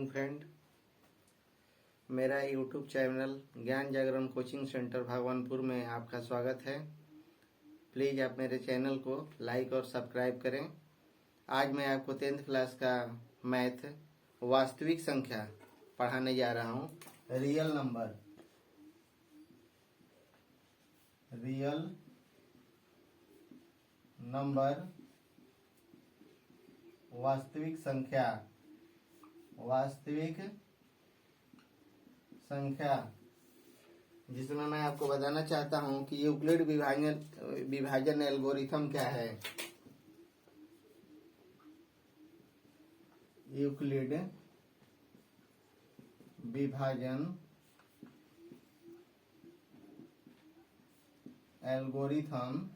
Morning friend. मेरा YouTube channel ज्ञान जागरण coaching centre Bhagwanpur में आपका स्वागत है। प्लीज़ आप मेरे चैनल को लाइक और सब्सक्राइब करें। आज मैं आपको 10th क्लास का मैथ वास्तविक संख्या पढ़ाने जा रहा हूँ। रियल नंबर वास्तविक संख्या जिसमें मैं आपको बताना चाहता हूं कि यूक्लिड विभाजन एल्गोरिथम क्या है। यूक्लिड विभाजन एल्गोरिथम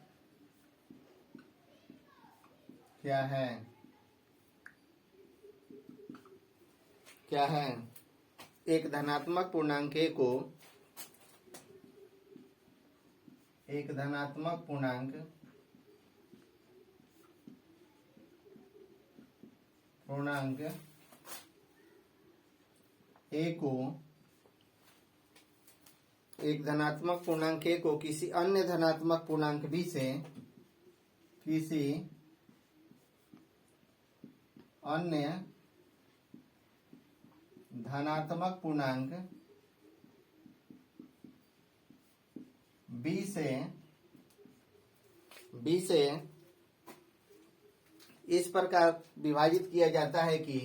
क्या है। एक धनात्मक पूर्णांक ए को किसी अन्य धनात्मक पूर्णांक बी से धनात्मक पूर्णांक बी से इस प्रकार विभाजित किया जाता है कि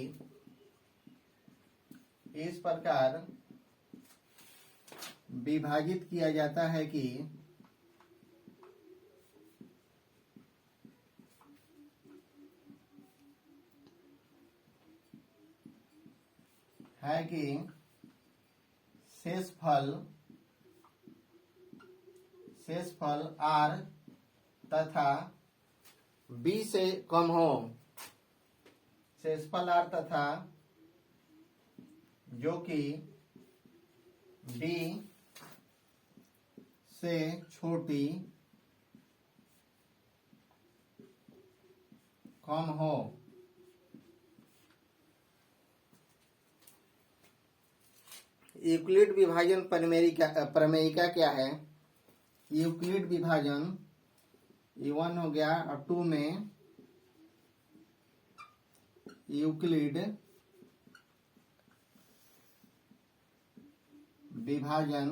शेषफल R तथा B से कम हो। शेषफल R तथा जो कि D से छोटी कम हो। यूक्लिड विभाजन प्रमेयिका क्या है। यूक्लिड विभाजन E1 हो गया और 2 में यूक्लिड विभाजन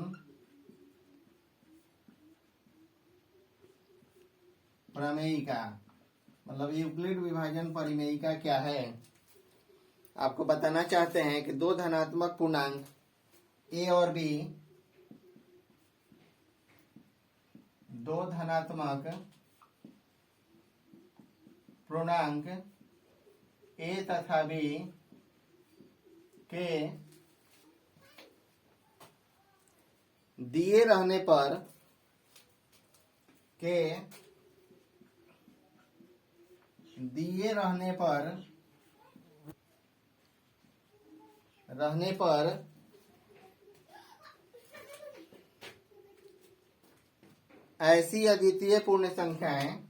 प्रमेयिका मतलब यूक्लिड विभाजन प्रमेयिका क्या है। आपको बताना चाहते हैं कि दो धनात्मक पूर्णांक ए और बी ए तथा बी के दिए रहने पर ऐसी अद्वितीय पूर्ण संख्याएं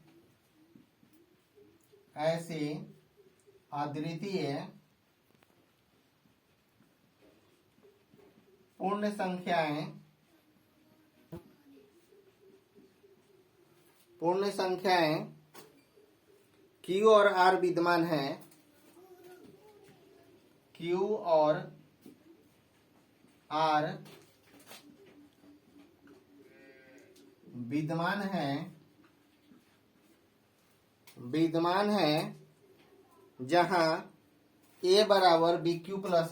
Q और R विद्यमान है। Q और R विद्यमान है जहां A बराबर BQ प्लस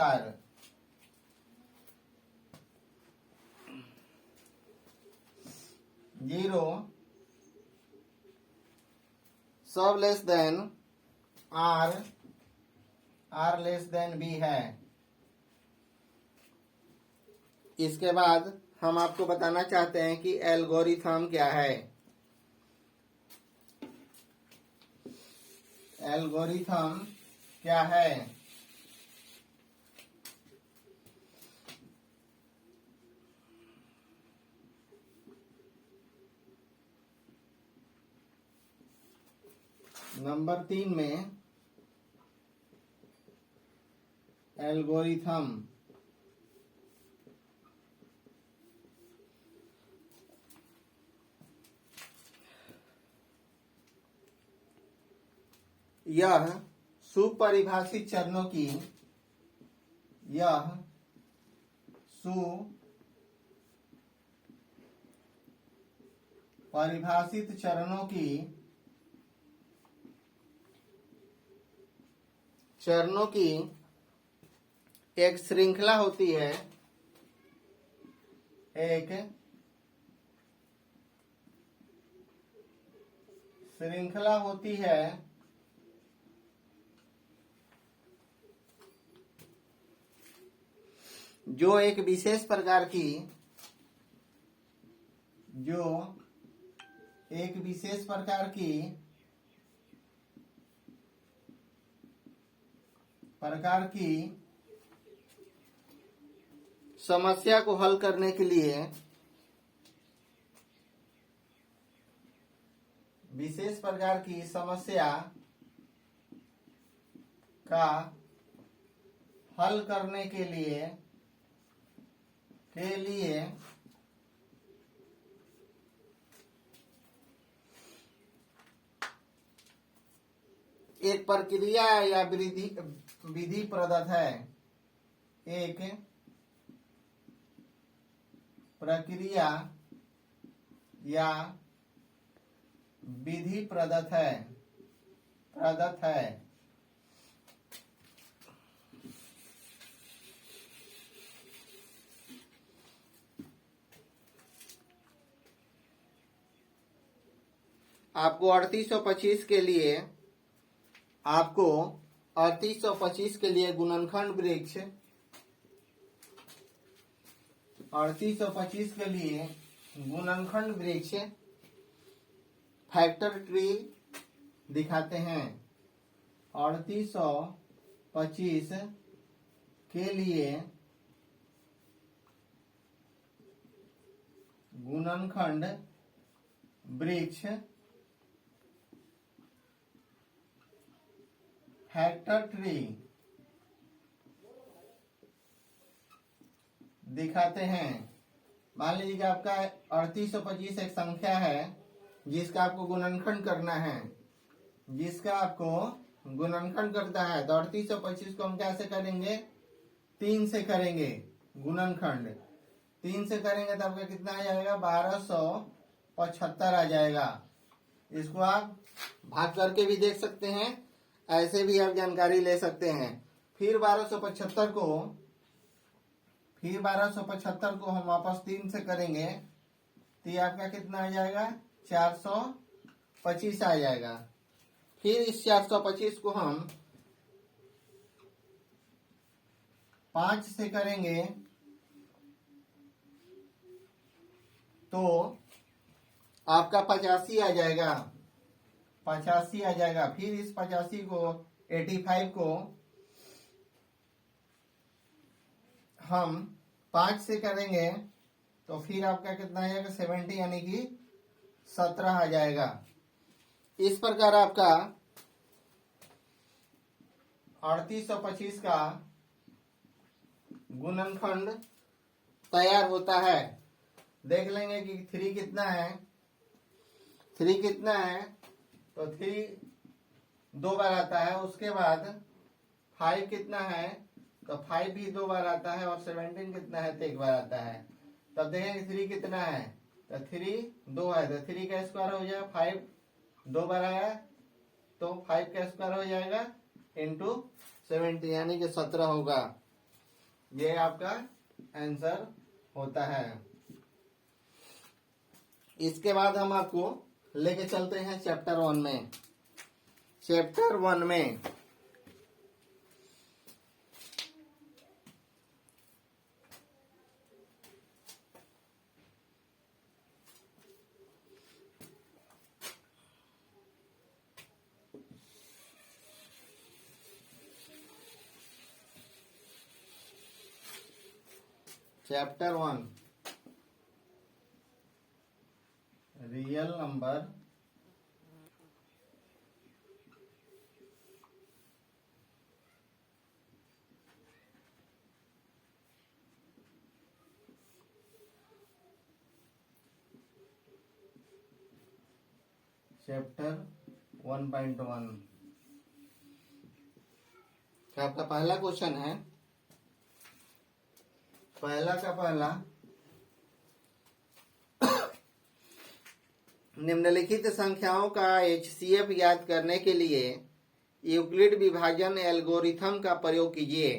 R, जीरो सब less than R less than B है। इसके बाद हम आपको बताना चाहते हैं कि एल्गोरिथम क्या है। एल्गोरिथम क्या है। नंबर 3 में एल्गोरिथम। यह सुपरिभाषित चरणों की परिभाषित चरणों की एक श्रृंखला होती है। एक श्रृंखला होती है जो एक विशेष प्रकार की समस्या को हल करने के लिए विशेष प्रकार की समस्या का हल करने के लिए एक प्रक्रिया या विधि प्रदत्त है। एक प्रक्रिया या विधि प्रदत्त है। आपको 3825 के लिए गुणनखंड वृक्ष 3825 के लिए गुणनखंड वृक्ष फैक्टर ट्री दिखाते हैं। 3825 के लिए गुणनखंड वृक्ष फैक्टर ट्री दिखाते हैं। मान लीजिए कि आपका 3825 एक संख्या है जिसका आपको गुणनखंड करना है, तो 3825 को हम कैसे करेंगे? 3 से करेंगे गुणनखंड। 3 से करेंगे तो आपका कितना आ जाएगा? 1275 आ जाएगा। इसको आप भाग करके भी देख सकते हैं, ऐसे भी आप जानकारी ले सकते हैं। फिर 1275 को हम वापस 3 से करेंगे तो ये आपका कितना आ जाएगा? 425 आ जाएगा। फिर इस 425 को हम 5 से करेंगे तो आपका 85 आ जाएगा। 85 आ जाएगा। फिर इस 85 को 85 को हम 5 से करेंगे तो फिर आपका कितना आ जाएगा? 70 यानी कि 17 आ जाएगा। इस प्रकार आपका 3825 का गुणनखंड तैयार होता है। देख लेंगे कि 3 कितना है। 3 कितना है तो 3 2 बार आता है। उसके बाद 5 कितना है तो 5 भी 2 बार आता है। और 17 कितना है तो 1 बार आता है। तब देखेंगे 3 कितना है तो 3 2 है तो 3 का स्क्वायर हो जाएगा। 5 2 बार आया तो 5 का स्क्वायर हो जाएगा इंटू 70 यानी कि 17 होगा। ये आपका आंसर होता है। इसके बाद हम आपको लेके चलते हैं चैप्टर 1 में। चैप्टर 1 में चैप्टर 1 रियल नंबर चैप्टर 1.1 का आपका पहला क्वेश्चन है। पहला का पहला, निम्नलिखित संख्याओं का HCF ज्ञात करने के लिए यूक्लिड विभाजन एल्गोरिथम का प्रयोग कीजिए।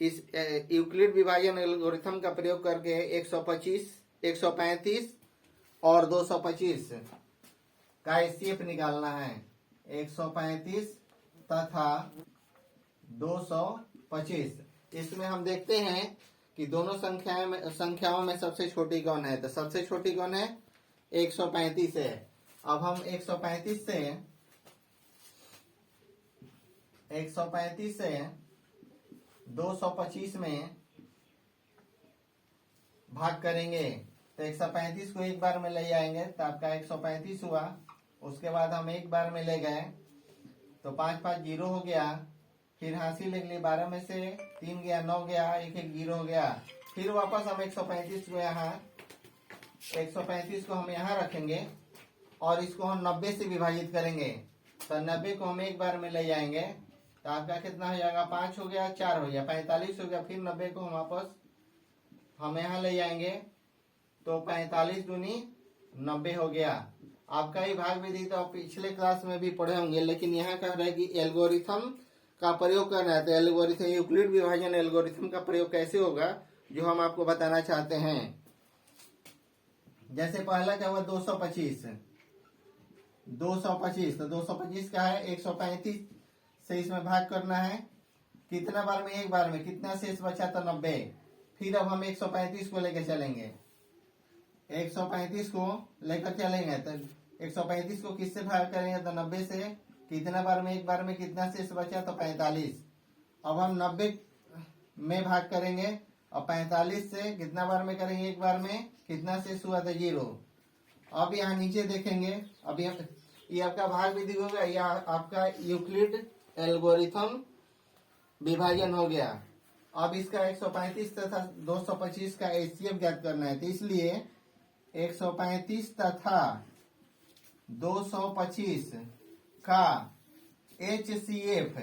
इस यूक्लिड विभाजन एल्गोरिथम का प्रयोग करके 125, 135 और 225 का HCF निकालना है। 135 तथा 225, इसमें हम देखते हैं कि दोनों संख्याओं में सबसे छोटी कौन है। तो सबसे छोटी कौन है? 135 है। अब हम 135 से 225 में भाग करेंगे। तो 135 को एक बार में ले जाएंगे तो आपका 135 हुआ। उसके बाद हम एक बार में ले गए तो 5 5 0 हो गया। फिर हासिल लिख ली, 12 में से 3 गया, 9 गया, 1 1 0 हो गया। फिर वापस हम 135 को यहाँ रखेंगे और इसको हम 90 से विभाजित करेंगे। तो 90 को हम एक बार में ले जाएंगे तो आपका कितना हो जाएगा? 5 हो गया, 4 हो गया, 45 हो गया। फिर 90 को हम वापस यहाँ ले जाएंगे तो 45 दूनी 90 हो गया। आपका ही भाग विधि तो आप पिछले क्लास में भी पढ़े होंगे, लेकिन यहाँ कह रहा है कि एल्गोरिथम का प्रयोग करना है। तो एल्गोरिथम, यूक्लिड विभाजन एल्गोरिथम का प्रयोग कैसे होगा, जो हम आपको बताना चाहते हैं। जैसे पहला क्या हुआ? 225। तो 225 का है 135 से इसमें भाग करना है। कितना बार में? एक बार में। कितना शेष बचा? तो 90। फिर अब हम 135 को लेकर चलेंगे। 135 को लेकर चलेंगे तो 135 को किससे भाग करेंगे? तो 90 से। कितना बार में? एक बार में। कितना शेष बचा? तो 45। अब हम 90 में भाग करेंगे और 45 से कितना बार में करेंगे? एक बार में। कितना शेष हुआ? तो 0। अब यहाँ नीचे देखेंगे, अब ये आपका भाग विधि हो गया, या आपका यूक्लिड एल्गोरिथम विभाजन हो गया। अब इसका 135 तथा 225 का HCF ज्ञात करना है। तो इसलिए 135 तथा 225 का HCF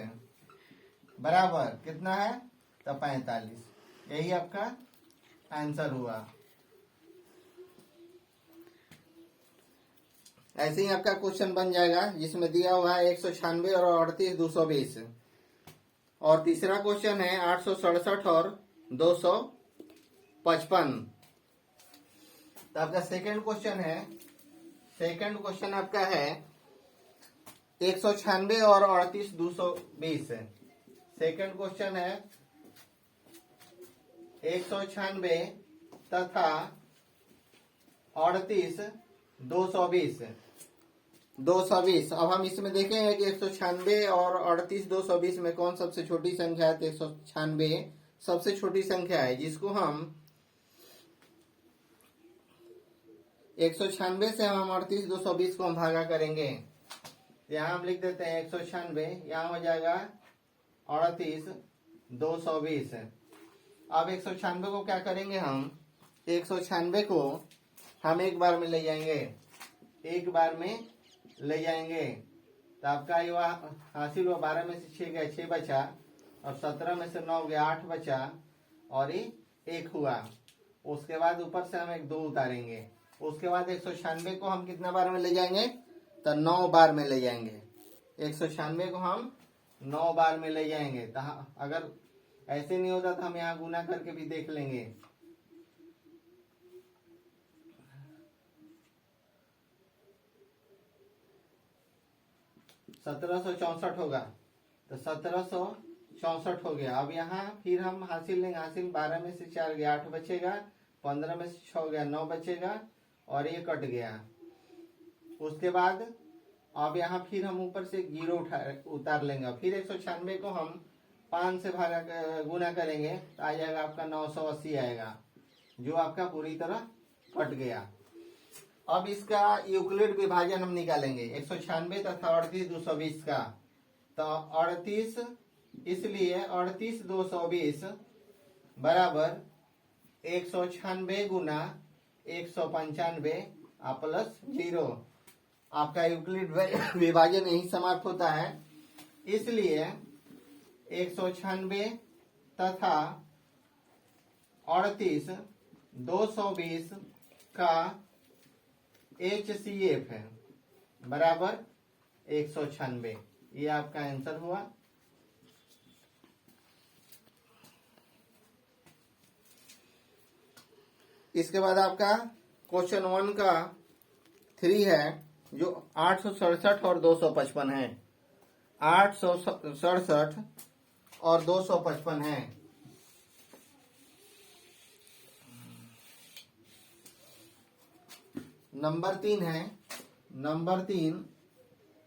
बराबर कितना है? तो 45। यही आपका आंसर हुआ। ऐसे ही आपका क्वेश्चन बन जाएगा जिसमें दिया हुआ है 196 और 38 220। और तीसरा क्वेश्चन है 867 और 255। तो आपका सेकंड क्वेश्चन आपका है 196 और 38 220। सेकंड क्वेश्चन है 196 तथा 38 220। अब हम इसमें देखेंगे कि 196 और 38 220 में कौन सबसे छोटी संख्या है। तो 196 सबसे छोटी संख्या है, जिसको हम 196 से हम 38 220 को हम भागा करेंगे। यहाँ हम लिख देते हैं 196, यहाँ हो जाएगा 38 220। अब 196 को क्या करेंगे? हम 196 को हम एक बार में ले जाएंगे। तो आपका ये हासिल हुआ, 12 में से 6 गया, 6 बचा, और 17 में से 9 गया, 8 बचा, और ये 1 हुआ। उसके बाद ऊपर से हम एक 2 उतारेंगे। उसके बाद 196 को हम कितना बार में ले जाएंगे? तो 9 बार में ले जाएंगे। 196 को हम 9 बार में ले जाएंगे। तो अगर ऐसे नहीं होता तो हम यहाँ गुना करके भी देख लेंगे। 1764 होगा, तो 1764 हो गया। अब यहाँ फिर हम हासिल लेंगे। हासिल 12 में से 4 गया, 8 बचेगा, 15 में से 6 गया, 9 बचेगा, और ये कट गया। उसके बाद अब यहाँ फिर हम ऊपर से 0 उतार लेंगे। फिर 196 को हम 5 से गुना करेंगे तो आ जाएगा आपका 980 आएगा, जो आपका पूरी तरह कट गया। अब इसका यूक्लिड विभाजन हम निकालेंगे 196 तथा 38 220 का। तो 38, इसलिए 38 220 बराबर 196 गुना 195 आप प्लस 0। आपका यूक्लिड विभाजन यही समाप्त होता है। इसलिए 196 तथा 38 220 का HCF है बराबर 196। ये आपका आंसर हुआ। इसके बाद आपका क्वेश्चन 1 का 3 है, जो 867 और 255 है। 867 और 255 है। नंबर 3 है, नंबर 3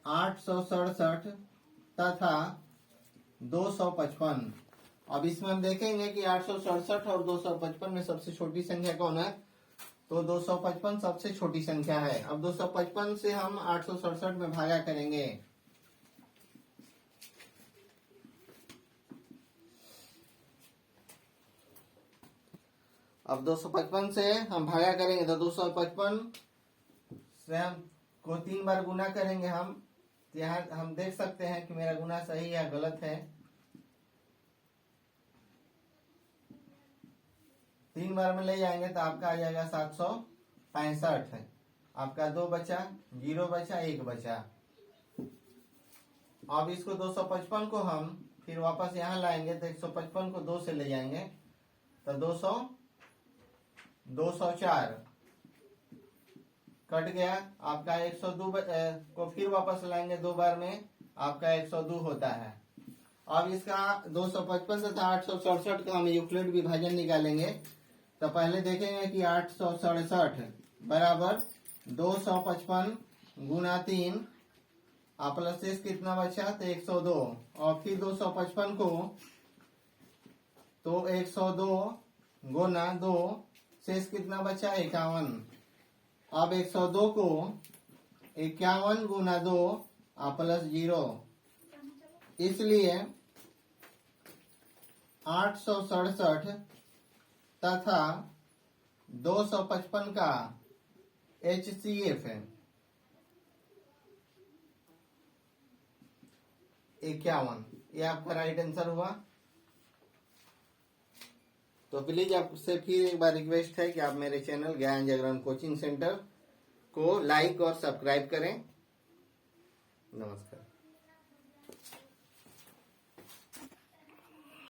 867 तथा 255। अब इसमें हम देखेंगे कि 867 और 255 में सबसे छोटी संख्या कौन है, तो 255 सबसे छोटी संख्या है। अब 255 से हम 867 में भागा करेंगे। अब 255 से हम भागा करेंगे तो 255 से हम को 3 बार गुना करेंगे। हम यहाँ हम देख सकते हैं कि मेरा गुना सही या गलत है। 3 बार में ले जाएंगे तो आपका आ जाएगा 765 है। आपका 2 बचा, 0 बचा, 1 बचा। अब इसको 255 को हम फिर वापस यहाँ लाएंगे तो 155 को 2 से ले जाएंगे तो 204 कट गया। आपका 102 को फिर वापस लाएंगे 2 बार में, आपका 102 होता है। अब इसका 255 तथा 867 का हम यूक्लिड विभाजन निकालेंगे। तो पहले देखेंगे कि 867 बराबर 255 गुना 3, आप प्लस शेष कितना बचा तो 102। और फिर 255 को तो 102 गुना 2, शेष कितना बचा 51। अब 102 को 51 गुना 2 आप प्लस 0। इसलिए 867 तथा 255 का HCF है 51। ये आपका राइट आंसर हुआ। तो प्लीज आपसे फिर एक बार रिक्वेस्ट है कि आप मेरे चैनल ज्ञान जागरण कोचिंग सेंटर को लाइक और सब्सक्राइब करें। नमस्कार।